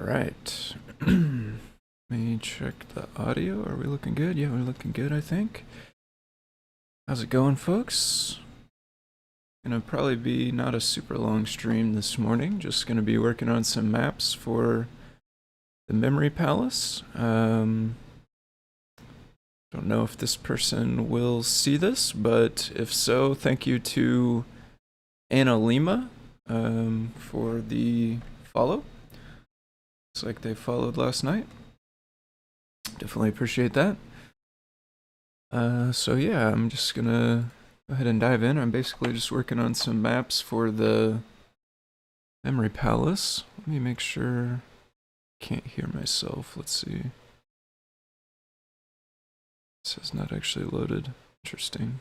right. Let me check the audio. Are we looking good? Yeah, we're looking good, I think. How's it going, folks? Gonna probably be not a super long stream this morning. Just gonna be working on some maps for the Memory Palace. Don't know if this person will see this, but if so, thank you to Anna Lima for the follow. Looks like they followed last night. Definitely appreciate that. So yeah, I'm just gonna go ahead and dive in. I'm basically just working on some maps for the Memory Palace. Let me make sure I can't hear myself. Let's see. This is not actually loaded. Interesting.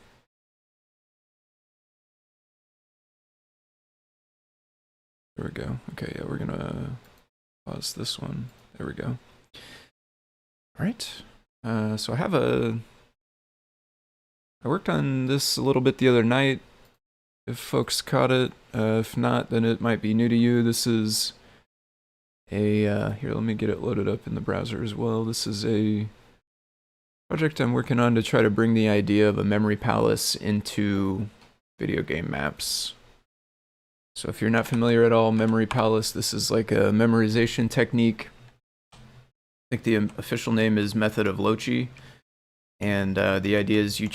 There we go. Okay, yeah, we're gonna pause this one. There we go. All right. So I worked on this a little bit the other night. If folks caught it, if not, then it might be new to you. This is a, here, let me get it loaded up in the browser as well. This is a project I'm working on to try to bring the idea of a memory palace into video game maps. So if you're not familiar at all, memory palace, this is like a memorization technique. I think the official name is method of Loci. And the idea is you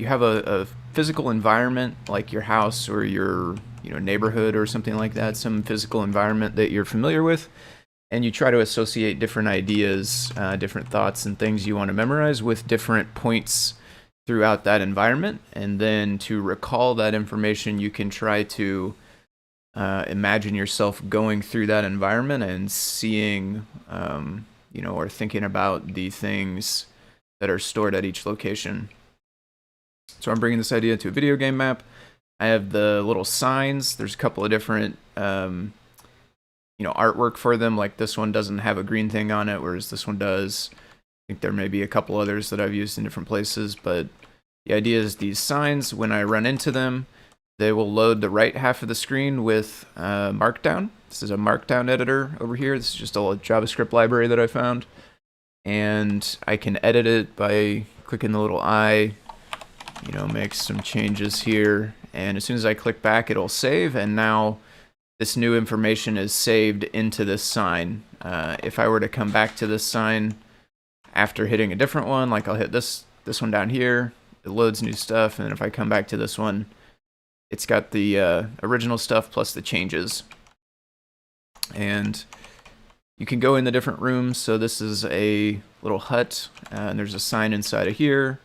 have a physical environment like your house or your neighborhood or something like that, some physical environment that you're familiar with, and you try to associate different ideas, different thoughts and things you want to memorize with different points throughout that environment. And then to recall that information, you can try to imagine yourself going through that environment and seeing, or thinking about the things that are stored at each location. So I'm bringing this idea to a video game map. I have the little signs. There's a couple of different, artwork for them. Like this one doesn't have a green thing on it, whereas this one does. I think there may be a couple others that I've used in different places, but the idea is these signs, when I run into them, they will load the right half of the screen with Markdown. This is a Markdown Editor over here. This is just a JavaScript library that I found. And I can edit it by clicking the little eye, make some changes here. And as soon as I click back, it'll save. And now this new information is saved into this sign. If I were to come back to this sign after hitting a different one, like I'll hit this one down here, it loads new stuff. And then if I come back to this one, it's got the original stuff plus the changes. And you can go in the different rooms. So this is a little hut, and there's a sign inside of here.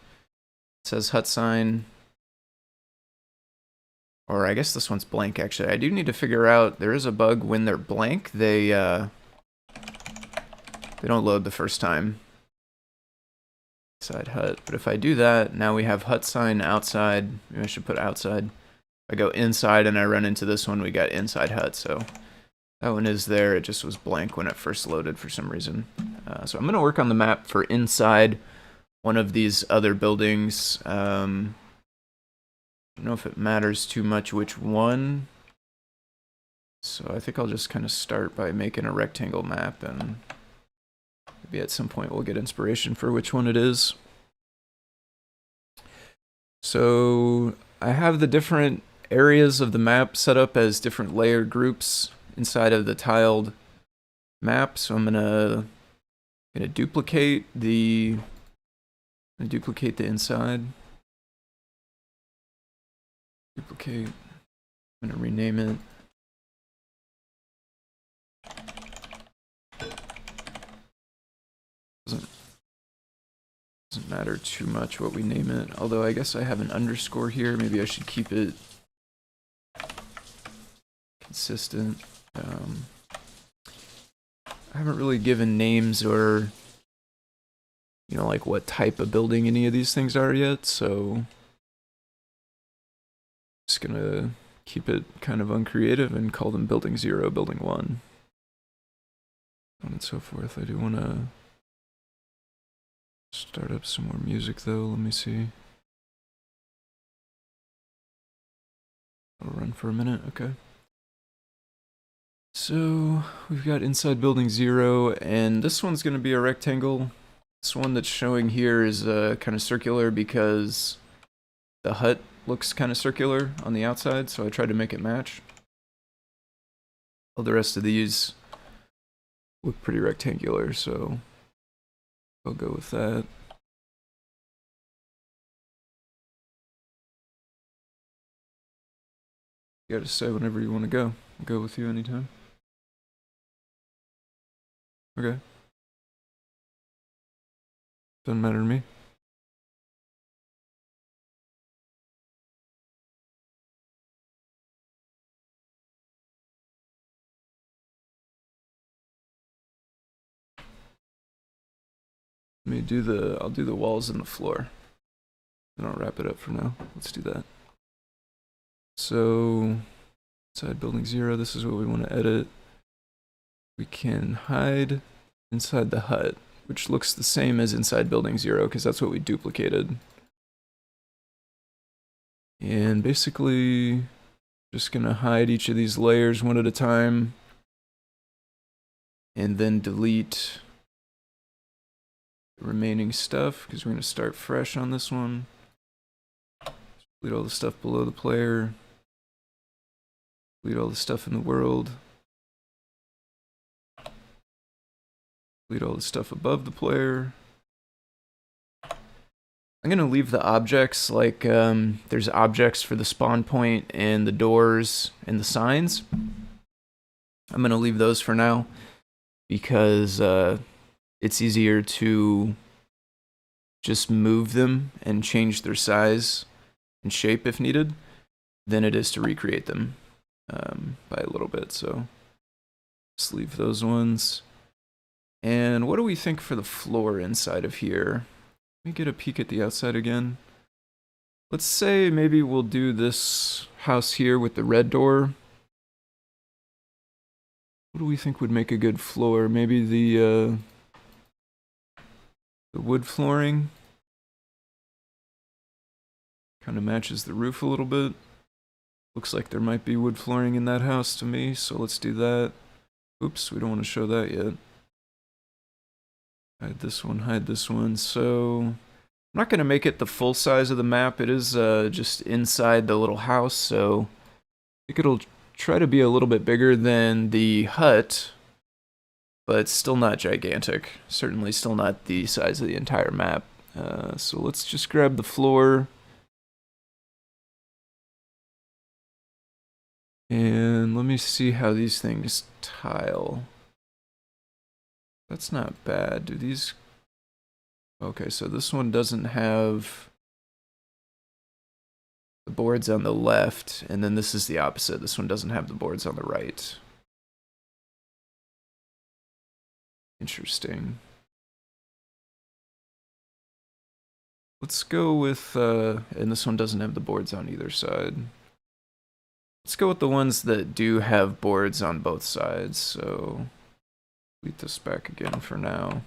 It says hut sign. Or I guess this one's blank, actually. I do need to figure out, there is a bug when they're blank. They don't load the first time. Inside hut. But if I do that, now we have hut sign outside. Maybe I should put outside. If I go inside and I run into this one, we got inside hut. So that one is there. It just was blank when it first loaded for some reason. So I'm going to work on the map for inside one of these other buildings. I don't know if it matters too much which one. So I think I'll just kind of start by making a rectangle map, and maybe at some point we'll get inspiration for which one it is. So I have the different areas of the map set up as different layer groups inside of the tiled map. So I'm gonna duplicate the inside. Duplicate. I'm gonna rename it. Doesn't matter too much what we name it. Although I guess I have an underscore here. Maybe I should keep it consistent. I haven't really given names or like what type of building any of these things are yet, so just gonna keep it kind of uncreative and call them building 0, building 1, and so forth. I do want to start up some more music though. Let me see. I'll run for a minute. Okay. So we've got inside building 0, and this one's going to be a rectangle. This one that's showing here is kind of circular because the hut looks kind of circular on the outside, so I tried to make it match. All the rest of these look pretty rectangular, so I'll go with that. You gotta say whenever you want to go. I'll go with you anytime. Okay. Doesn't matter to me. I'll do the walls and the floor. Then I'll wrap it up for now. Let's do that. So, inside building 0, this is what we want to edit. We can hide inside the hut, which looks the same as inside building 0, because that's what we duplicated. And basically, just gonna hide each of these layers one at a time, and then delete the remaining stuff, because we're gonna start fresh on this one. Delete all the stuff below the player. Delete all the stuff in the world. Delete all the stuff above the player. I'm going to leave the objects, like there's objects for the spawn point and the doors and the signs. I'm going to leave those for now because it's easier to just move them and change their size and shape if needed than it is to recreate them by a little bit. So just leave those ones. And what do we think for the floor inside of here? Let me get a peek at the outside again. Let's say maybe we'll do this house here with the red door. What do we think would make a good floor? Maybe the wood flooring. Kind of matches the roof a little bit. Looks like there might be wood flooring in that house to me, so let's do that. Oops, we don't want to show that yet. Hide this one, hide this one. So I'm not going to make it the full size of the map. It is just inside the little house, so I think it'll try to be a little bit bigger than the hut, but still not gigantic. Certainly still not the size of the entire map. So let's just grab the floor. And let me see how these things tile. That's not bad. Do these... Okay, so this one doesn't have the boards on the left, and then this is the opposite. This one doesn't have the boards on the right. Interesting. Let's go with, and this one doesn't have the boards on either side. Let's go with the ones that do have boards on both sides, so delete this back again for now.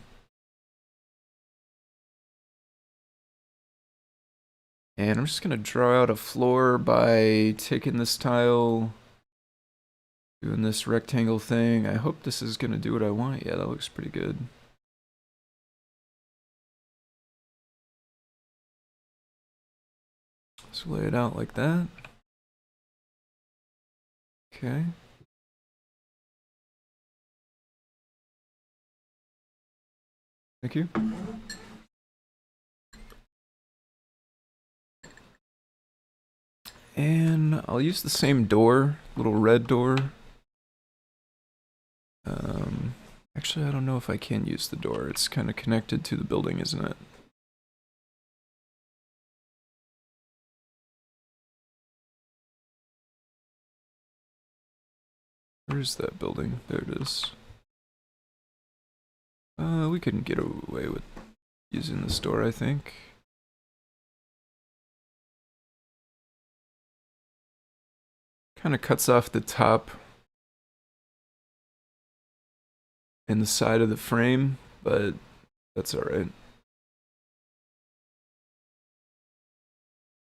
And I'm just going to draw out a floor by taking this tile, doing this rectangle thing. I hope this is going to do what I want. Yeah, that looks pretty good. So lay it out like that. Okay. Thank you. And I'll use the same door, little red door. Actually, I don't know if I can use the door. It's kind of connected to the building, isn't it? Where's that building? There it is. We couldn't get away with using this door, I think. Kind of cuts off the top and the side of the frame, but that's alright.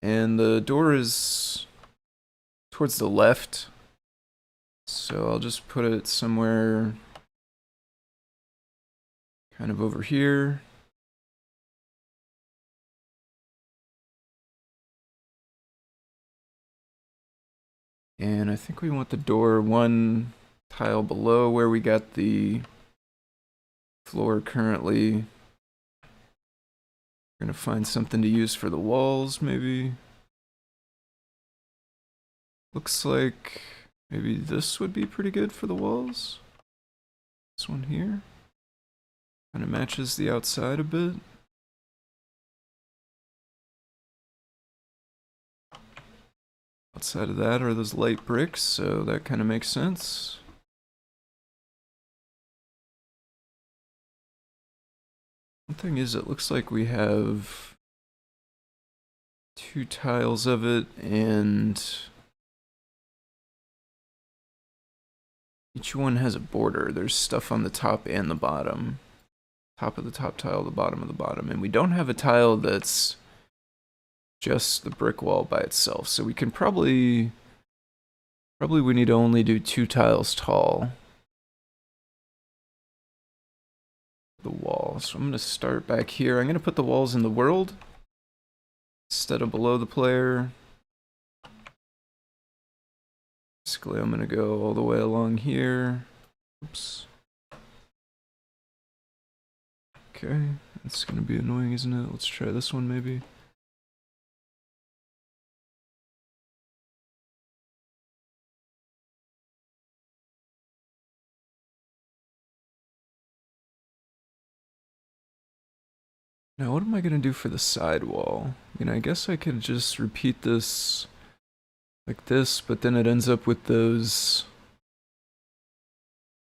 And the door is towards the left, So I'll just put it somewhere kind of over here. And I think we want the door one tile below where we got the floor currently. We're gonna find something to use for the walls, maybe. Looks like maybe this would be pretty good for the walls. This one here. Kind of matches the outside a bit. Outside of that are those light bricks, so that kind of makes sense. One thing is, it looks like we have 2 tiles of it, and each one has a border. There's stuff on the top and the bottom. Top of the top tile, the bottom of the bottom. And we don't have a tile that's just the brick wall by itself. So we can probably we need to only do 2 tiles tall. The wall. So I'm going to start back here. I'm going to put the walls in the world instead of below the player. Basically, I'm going to go all the way along here. Oops. Okay, that's going to be annoying, isn't it? Let's try this one maybe. Now, what am I going to do for the side wall? I mean, I guess I could just repeat this like this, but then it ends up with those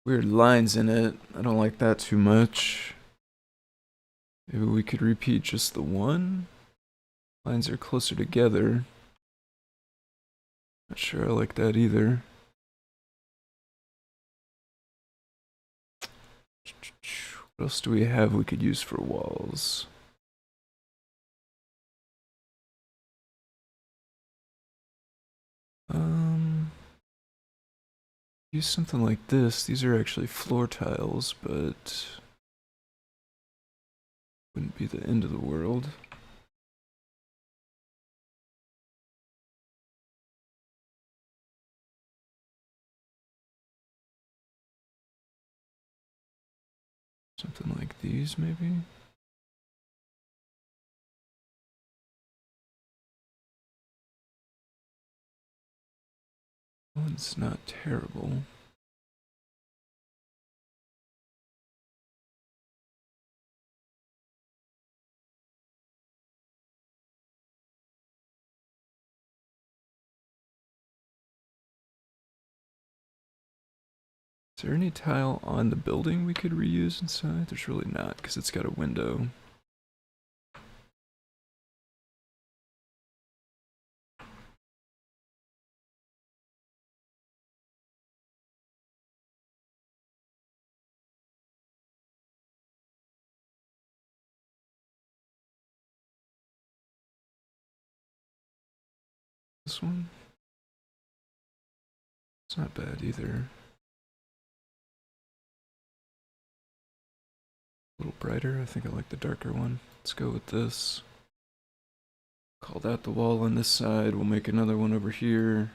weird lines in it. I don't like that too much. Maybe we could repeat just the one. Lines are closer together. Not sure I like that either. What else do we have we could use for walls? Use something like this. These are actually floor tiles, but wouldn't be the end of the world. Something like these, maybe? One's not terrible. Is there any tile on the building we could reuse inside? There's really not, because it's got a window. This one? It's not bad either. A little brighter. I think I like the darker one. Let's go with this. Call that the wall on this side. We'll make another one over here.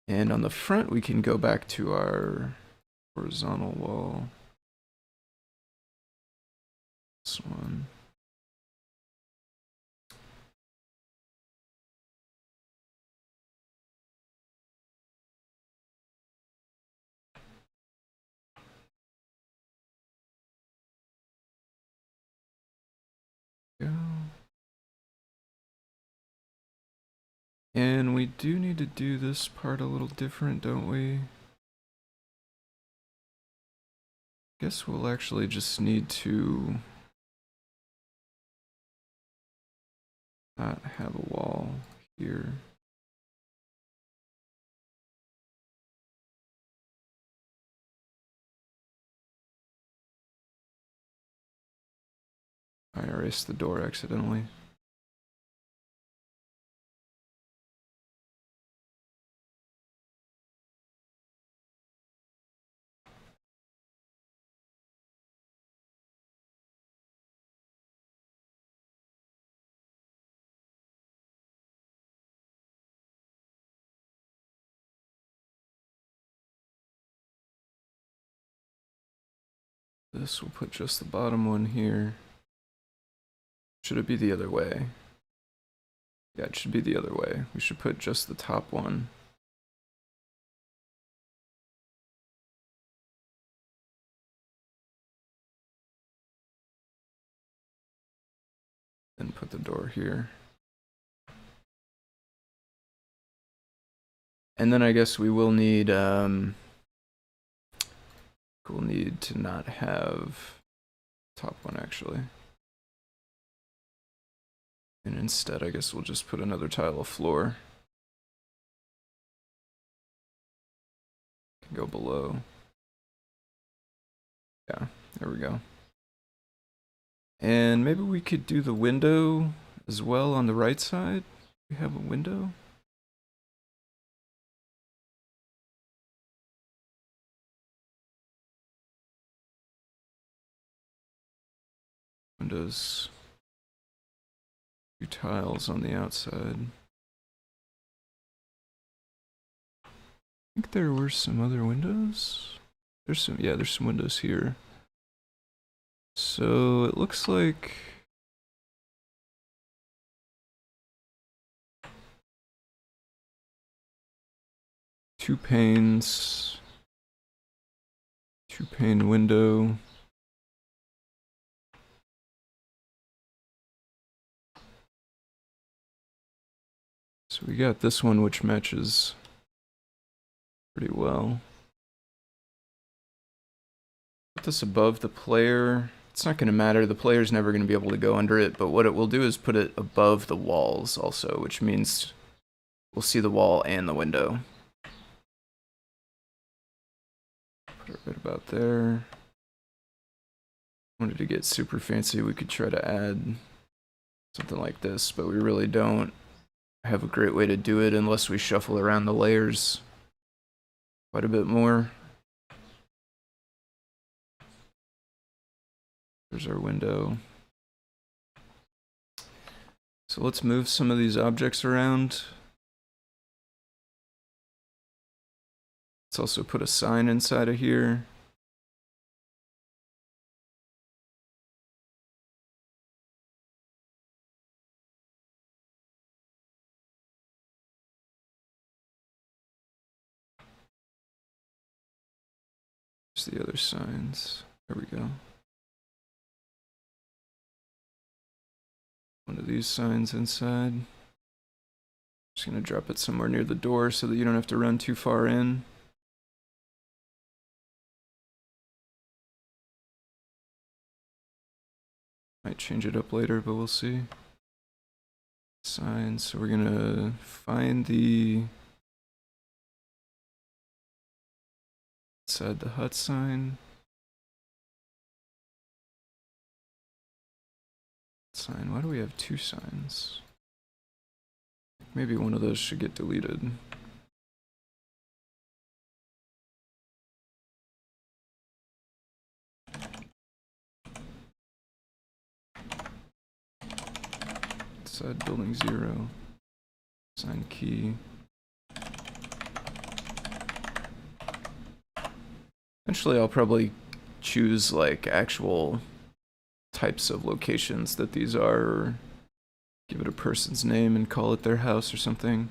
And on the front, we can go back to our horizontal wall. This one. Go. And we do need to do this part a little different, don't we? Guess we'll actually just need to not have a wall here. I erased the door accidentally. this, we'll put just the bottom one here. Should it be the other way? Yeah, it should be the other way. We should put just the top one. Then put the door here. And then I guess we will need, we'll need to not have top one actually. And instead, I guess we'll just put another tile of floor. Can go below. Yeah, there we go. And maybe we could do the window as well on the right side. We have a window. Windows. 2 tiles on the outside. I think there were some other windows. There's some, yeah, there's some windows here. So it looks like two panes, 2-pane window. So we got this one which matches pretty well. Put this above the player. It's not going to matter, the player's never going to be able to go under it, but what it will do is put it above the walls also, which means we'll see the wall and the window. Put it right about there. Wanted to get super fancy, we could try to add something like this, but we really don't have a great way to do it unless we shuffle around the layers quite a bit more. There's our window. So let's move some of these objects around. Let's also put a sign inside of here. There's the other signs. There we go. One of these signs inside. Just gonna drop it somewhere near the door so that you don't have to run too far in. Might change it up later, but we'll see. Signs, so we're gonna find the inside the hut sign. Sign, why do we have 2 signs? Maybe one of those should get deleted. Inside building 0. Sign key. Eventually I'll probably choose like actual types of locations that these are, or give it a person's name and call it their house or something.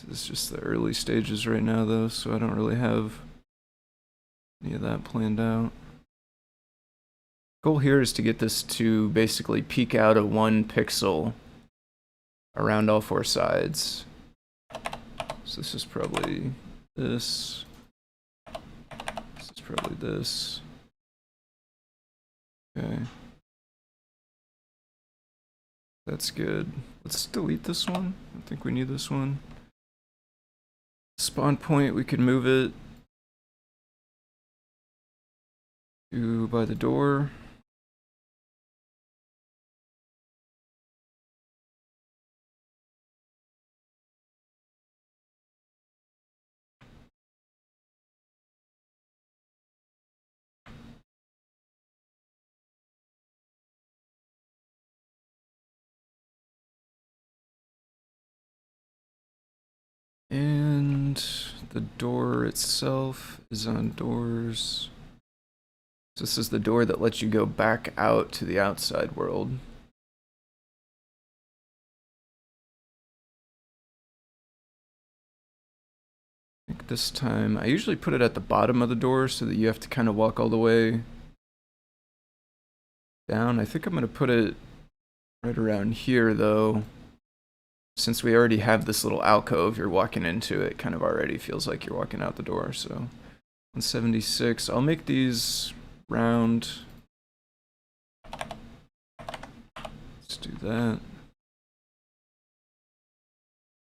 This is just the early stages right now though, so I don't really have any of that planned out. Goal here is to get this to basically peek out of 1 pixel around all 4 sides. So this is probably this. This is probably this. Okay. That's good. Let's delete this one. I don't think we need this one. Spawn point, we could move it to by the door. And the door itself is on doors. So this is the door that lets you go back out to the outside world. I think this time, I usually put it at the bottom of the door so that you have to kind of walk all the way down. I think I'm going to put it right around here though. Since we already have this little alcove, you're walking into it, kind of already feels like you're walking out the door. So 176, I'll make these round. Let's do that.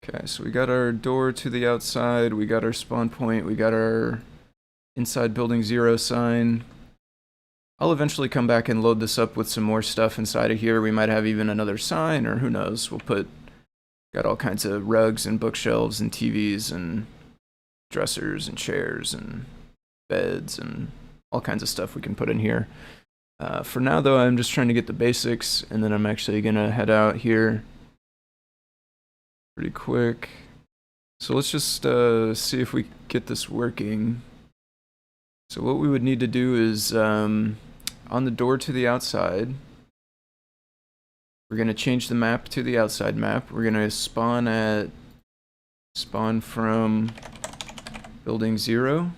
Okay, so we got our door to the outside, we got our spawn point, we got our inside building 0 sign. I'll eventually come back and load this up with some more stuff inside of here. We might have even another sign, or who knows. We'll got all kinds of rugs and bookshelves and TVs and dressers and chairs and beds and all kinds of stuff we can put in here. For now though, I'm just trying to get the basics, and then I'm actually gonna head out here pretty quick. So let's just see if we get this working. So what we would need to do is on the door to the outside, we're going to change the map to the outside map. We're going to spawn from building 0.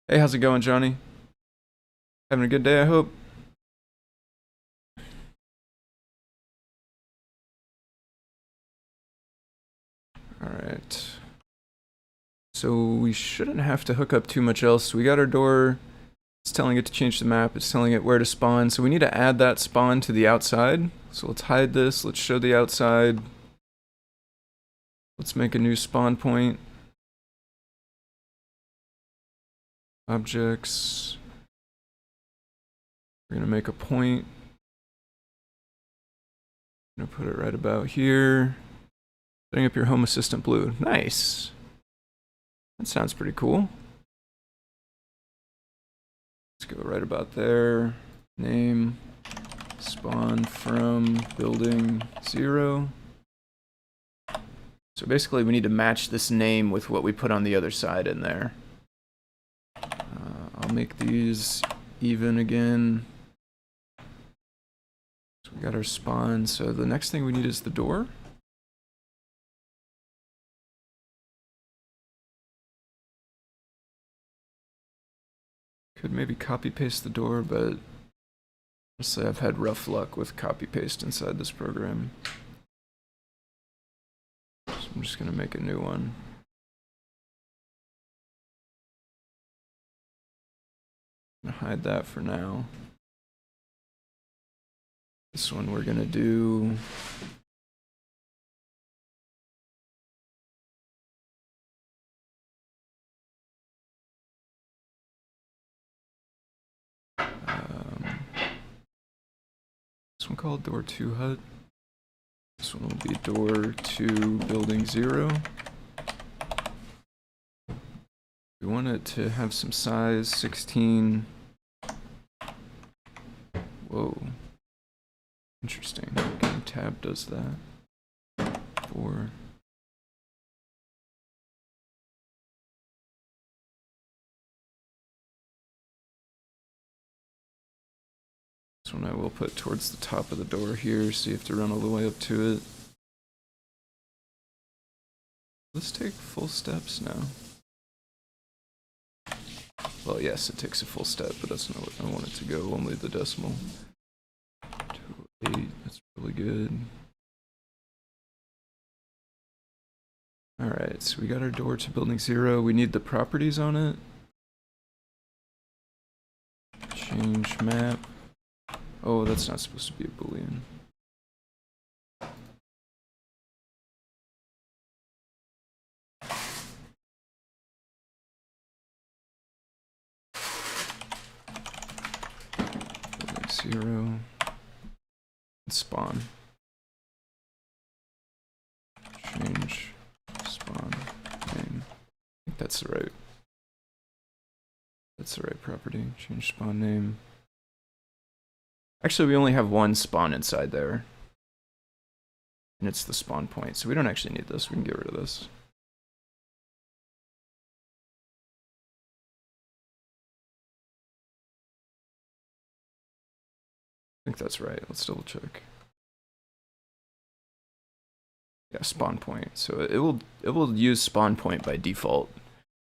Hey, how's it going, Johnny? Having a good day, I hope. Alright. So we shouldn't have to hook up too much else. We got our door. It's telling it to change the map. It's telling it where to spawn. So we need to add that spawn to the outside. So let's hide this. Let's show the outside. Let's make a new spawn point. Objects. We're going to make a point. I'm going to put it right about here. Setting up your home assistant blue. Nice. That sounds pretty cool. Let's go right about there. Name. Spawn from building 0. So basically we need to match this name with what we put on the other side in there. I'll make these even again. So we got our spawn. So the next thing we need is the door. Could maybe copy paste the door, but honestly I've had rough luck with copy paste inside this program. So I'm just gonna make a new one. I'm gonna hide that for now. This one we're gonna do this one called door to hut. This one will be door to building 0. We want it to have some size, 16. Whoa. Interesting. Game tab does that. 4. This one I will put towards the top of the door here, so you have to run all the way up to it. Let's take full steps now. Well, yes, it takes a full step, but that's not what I want it to go, only the decimal. 208, that's really good. Alright, so we got our door to building 0. We need the properties on it. Change map. Oh, that's not supposed to be a boolean. Building 0. Spawn. Change spawn name. I think that's the right property. Change spawn name. Actually, we only have one spawn inside there. And it's the spawn point, so we don't actually need this. We can get rid of this. I think that's right. Let's double check. Yeah, spawn point. So it will use spawn point by default.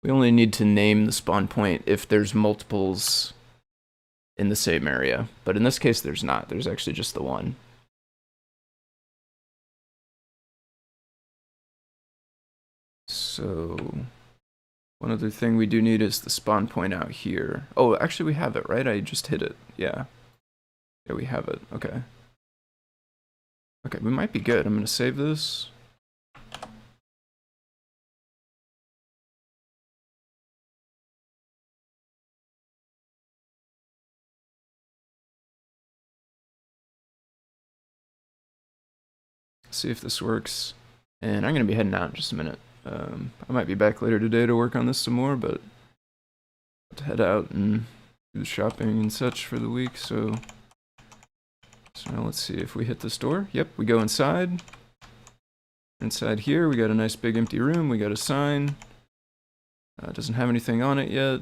We only need to name the spawn point if there's multiples in the same area. But in this case, there's not. There's actually just the one. So one other thing we do need is the spawn point out here. Oh, actually we have it, right? I just hit it. Yeah. Yeah, we have it. Okay. Okay, we might be good. I'm going to save this. See if this works. And I'm going to be heading out in just a minute. I might be back later today to work on this some more, but to head out and do the shopping and such for the week. So now let's see if we hit this door. Yep, we go inside. Inside here, we got a nice big empty room. We got a sign. Doesn't have anything on it yet.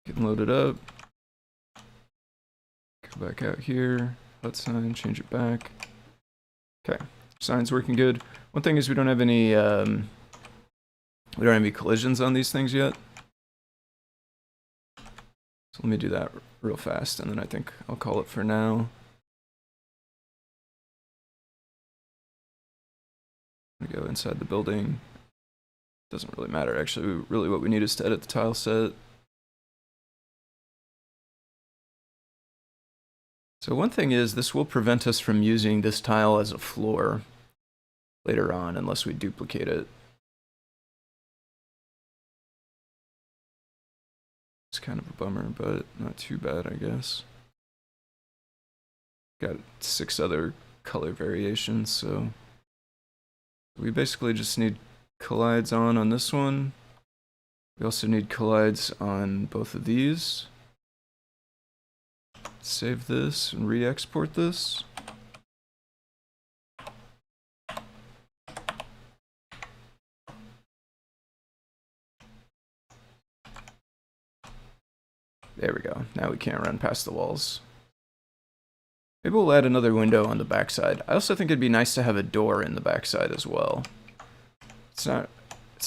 Getting loaded up. Go back out here. Hut sign, change it back. Okay, sign's working good. One thing is we don't have any collisions on these things yet. So let me do that real fast, and then I think I'll call it for now. We go inside the building. Doesn't really matter, actually. Really what we need is to edit the tile set. So one thing is, this will prevent us from using this tile as a floor later on, unless we duplicate it. It's kind of a bummer, but not too bad, I guess. Got 6 other color variations, so we basically just need collides on this one. We also need collides on both of these. Save this and re-export this. There we go. Now we can't run past the walls. Maybe we'll add another window on the backside. I also think it'd be nice to have a door in the backside as well. It's not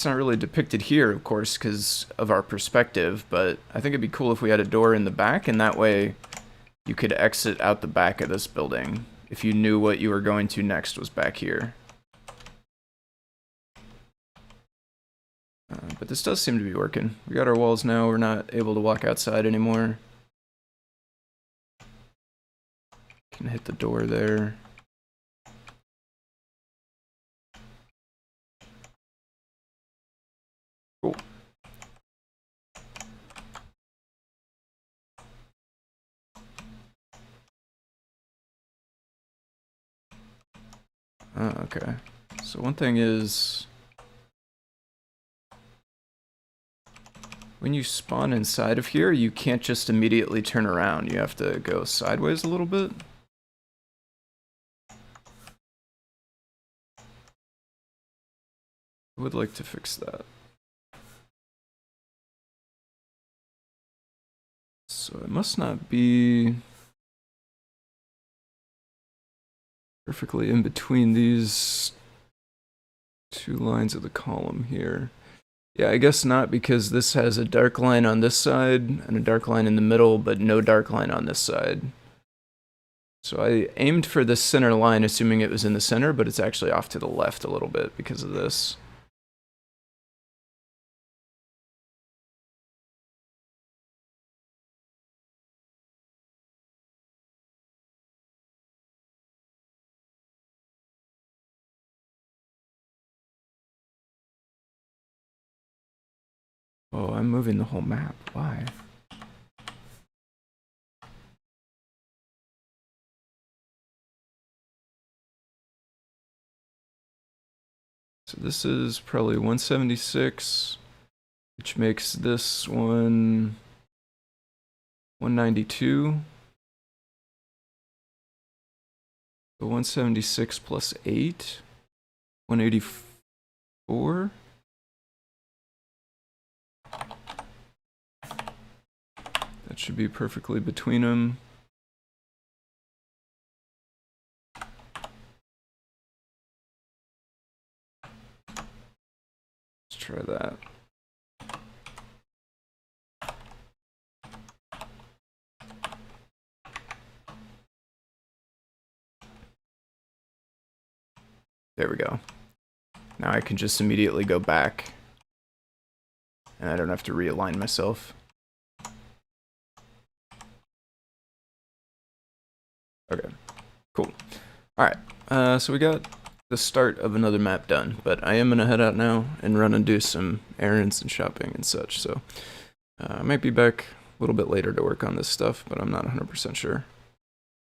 really depicted here, of course, because of our perspective, but I think it'd be cool if we had a door in the back, and that way you could exit out the back of this building if you knew what you were going to next was back here. But this does seem to be working. We got our walls now, we're not able to walk outside anymore. Can hit the door there. Cool. Okay. So one thing is, when you spawn inside of here, you can't just immediately turn around. You have to go sideways a little bit. I would like to fix that. So it must not be perfectly in between these 2 lines of the column here. Yeah, I guess not, because this has a dark line on this side and a dark line in the middle, but no dark line on this side. So I aimed for this center line, assuming it was in the center, but it's actually off to the left a little bit because of this. Oh, I'm moving the whole map. Why? So this is probably 176. which makes this one 192. So 176 plus 8, 184. That should be perfectly between them. Let's try that. There we go. Now I can just immediately go back, and I don't have to realign myself. Okay, cool. All right, so we got the start of another map done, but I am gonna head out now and run and do some errands and shopping and such, so I might be back a little bit later to work on this stuff, but I'm not 100% sure.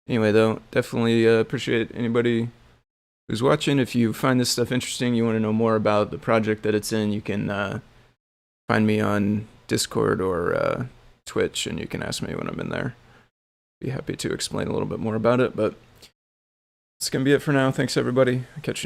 Anyway, though, definitely appreciate anybody who's watching. If you find this stuff interesting, you want to know more about the project that it's in, you can find me on Discord or Twitch, and you can ask me when I'm in there. Be happy to explain a little bit more about it, but that's going to be it for now. Thanks, everybody. I'll catch you